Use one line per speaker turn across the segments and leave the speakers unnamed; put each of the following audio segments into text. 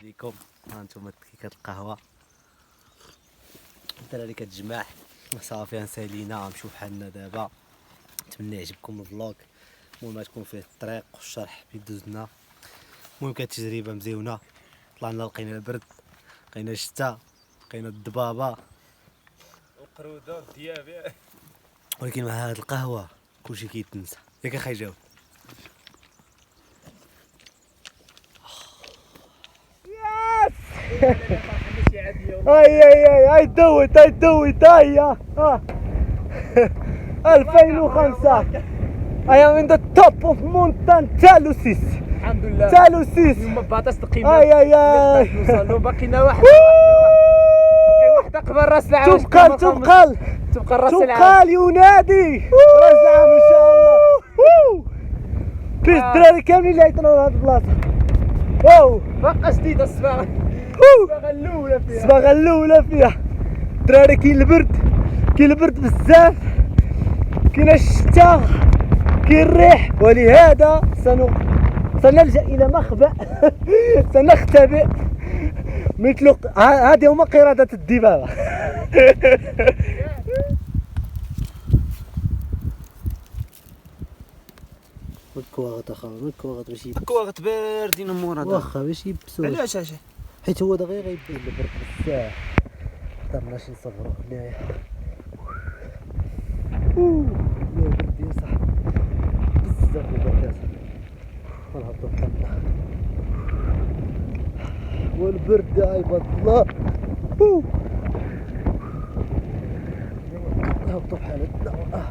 ليكم ها نتوما كيكات القهوه الدراري كتجمع صافي نسالينا نمشيو بحالنا دابا. نتمنى يعجبكم الفلوق، المهم تكون فيه الطريق والشرح بيدوزنا. المهم كانت تجربه مزيونه، طلعنا لقينا البرد، لقينا الشتا، لقينا الضبابه
القروده والديابه،
ولكن مع هاد القهوه كلشي كيتنسى. ياك اخي جاوب.
اي دوت هيا 2005 I am in the top of mountain Talusis.
الحمد لله
Talusis.
يوم باطاس تقينا
اي
نوصلوا باقينا واحد قبل راس العام. تبقى راس العام
تبقى ينادي راس العام ان شاء الله. بيس الدراري كاملين اللي عيطنا لهاد البلاصه. واو
باقا جديده الصباغه
الاولى فيها الدراري. كاين البرد بزاف، كاين الشتا، كاين الريح، ولهذا سنلجأ الى مخبأ سنختبئ مثل هذه هما قردة الدبابة. مكواغط اخا مكواغط باش
كواغط باردين مورا
واخا باش يبسوه.
علاش
حيت هو دغيا غيبان البرد بزاف، اخترناش نصبرو هنايا. البرد يا صاحبي بزاف البرد يا صاحبي. غنهبطو بحالنا والبرد عباد الله. نهبطو بحالتنا.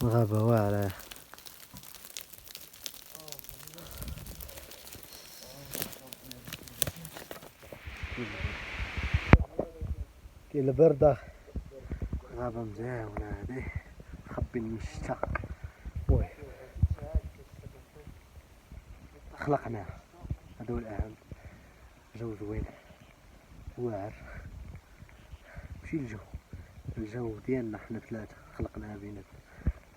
غابة واعرة. كاين البردة، غابة مزيونة هادي مخبي من الشتا. وي خلقناه، هذا هو الأهم. جو زوين واعر، ماشي الجو ديالنا حنا ثلاثة خلقناه بيناتنا.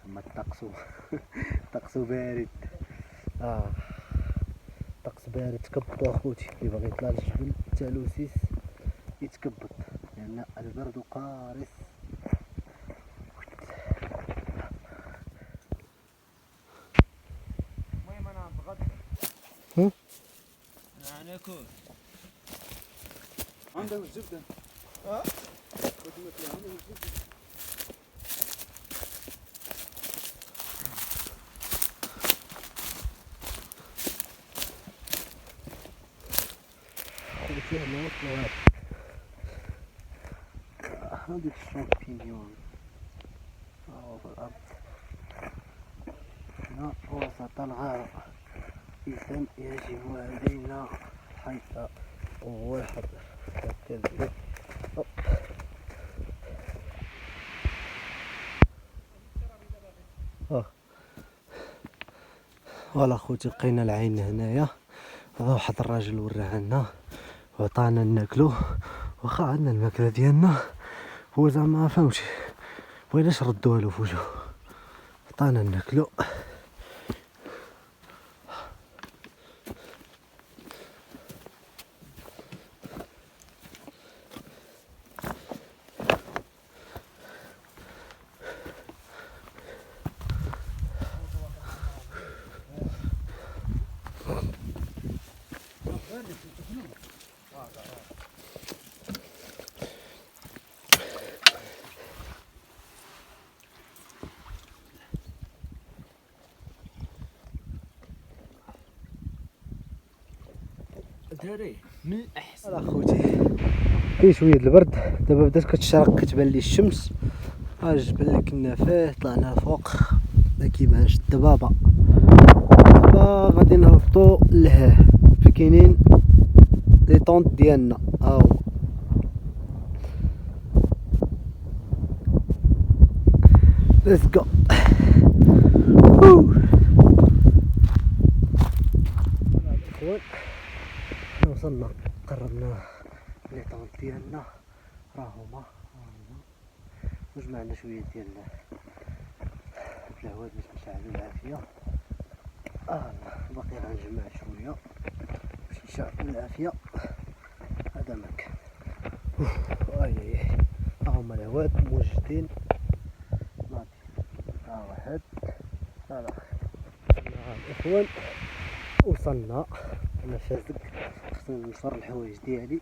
اما الطقس بارد. الطقس بارد. تكبطوا اخوتي، اللي باغي يطلع للجبل تالوسيس يتكبط لان البرد قارس.
المهم انا نتغدى. انا ناكل عندهم الزبده. عندهم الزبده.
هذيك الشامبينيون في الأرض هنا وسط الغابة. إذن يجب علينا حيث واحد الكلب. فوالا خوتي لقينا العين هنايا. واحد الراجل وراهالنا وعطانا ناكلو، واخا عندنا الماكلة ديالنا هو زعما ما فهمتش بغيناش ردوها في وجهو، عطانا ناكلو.
دراري من الاحسن
اخوتي كاين شويه البرد، دابا بدات كتشرق كتبان لي الشمس. ها الجبل اللي كنا فيه طلعنا الفوق ما كيبانش الضبابه. دابا غادي نهبطو لهيه فين كاينين لي طونط ديالنا. ها هما ليتس جو. وصلنا قربنا لي طونط ديالنا، راه هما وجمعنا شويه ديال الهواء باش نشعلو العافيه. باقي غنجمع شويه باش يعطيكم العافيه. هذا مكان اي ها هما الهواد موجدين. ناضي ها واحد ها الاخوان وصلنا. انا فازك خصني نصر الحوايج ديالي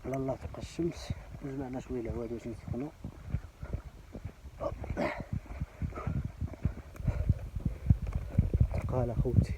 على الله تبقى الشمس. جمعنا شويه العواد باش نسخنوا. قال اخوتي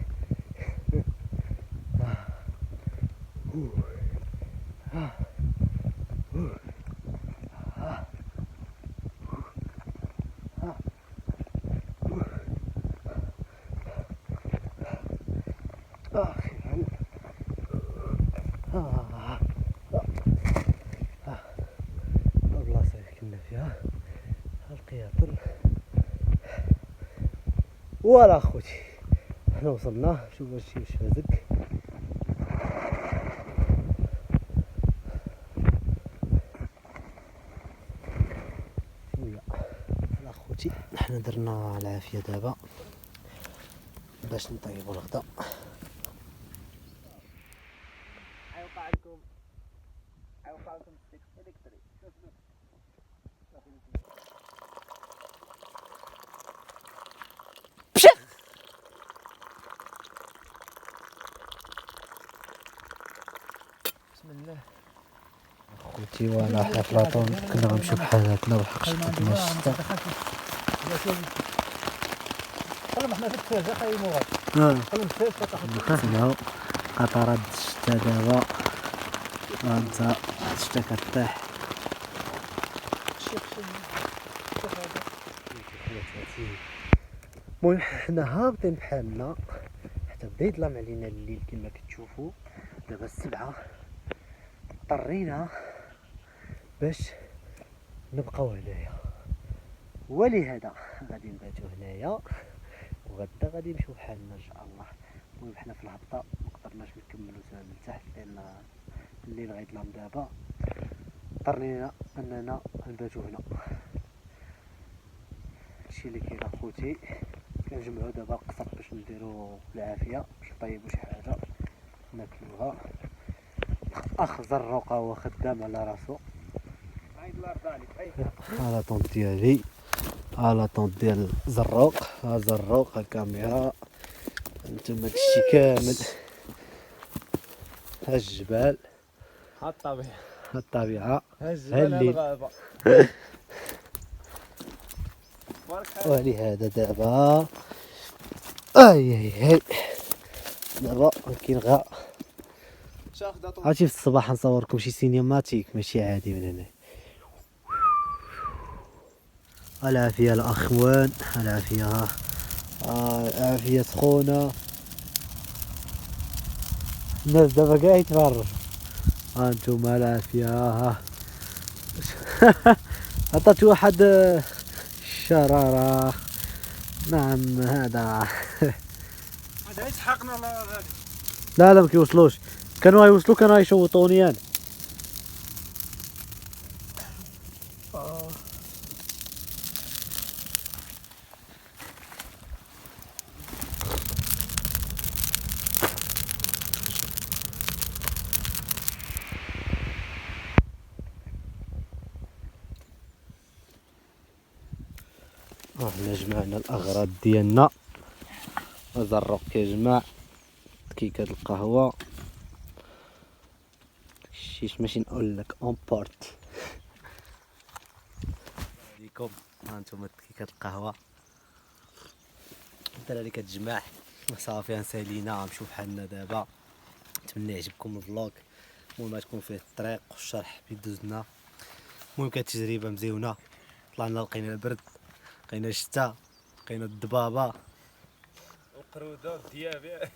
البلاصه اللي كنا فيها القياطر. ولا اخوتي حنا وصلنا. شوف هادشي واش فازك. شويه ولا اخوتي حنا درنا العافيه دابا باش نطيبوا الغدا.
حيوقع لكم الكتريك. بسم الله
خوتي ولا حنا في لاطون كنا غنمشيو بحال هكا بالحق شدنا الشتا.
خلنا حنا في التفاجة خايمو غادي خلنا
نسمعو قطرات الشتا دابا. انت الشتا كطيح. المهم حنا هابطين بحالنا حتى بدا يظلم علينا الليل كما كتشوفوا. دابا السبعة اضطرينا باش نبقاو هنايا، ولهذا غادي نباتو هنايا وغدا غادي نمشيو بحالنا ان شاء الله. المهم حنا في الهبطه مقدرناش نكملو سوا من تحت لان الليل غيظلم دابا. اضطرينا اننا نباتو هنا. هادشي اللي كاين اخوتي. كنجمعو دابا القصب باش نديرو العافيه باش نطيبو شي حاجه ناكلوها. اخ زروق هو خدام على راسو. ها طونط ديالي، ها طونط ديال زروق، ها زروق الكاميرا. انتم هادشي كامل، ها الجبال،
ها الطبيعة،
ها الطبيعه،
ها الجبال، ها الغابة.
ولهذا دابا اي دابا كاين غا عرفتي في الصباح نصوركم شي سينماتيك ماشي عادي من هنا. العافيه الاخوان، العافيه، العافيه سخونه. الناس دابا كاع يتفرجوا. ها انتم العافيه. عطات واحد الشراره. نعم هذا
يسحقنا
لا ما كيوصلوش. كانوا يوصلوا كانوا يشوطوني انا. حنا جمعنا الاغراض ديالنا. زروق كيجمع كيكه القهوه. الشيش ماشي نقول لك اون بورت عليكم. ها انتم كيكه القهوه الدراري كتجمع صافي. نسالينا نمشيو بحالنا دابا. نتمنى يعجبكم الفلوق. المهم تكون فيه الطريق والشرح بيدوزنا. المهم كانت تجربه مزيونه. طلعنا لقينا البرد، لقينا الشتا، لقينا الضبابه
وقروده والديابه.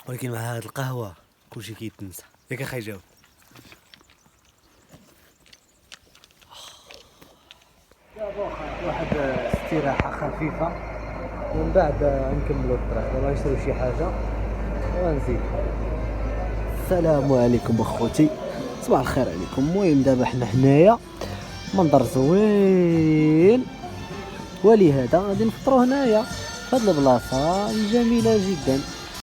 ولكن مع هاد القهوه كلشي كيتنسى. ياك اخي جاوب. واحد استراحه خفيفه ومن بعد نكملوا الطريق. دابا نشريو شي حاجه ونزيد. السلام عليكم اخوتي، صباح الخير عليكم. المهم دابا حنا هنايا منظر زوين، ولهذا غادي نفطروا هنايا في هاد البلاصه الجميله جدا.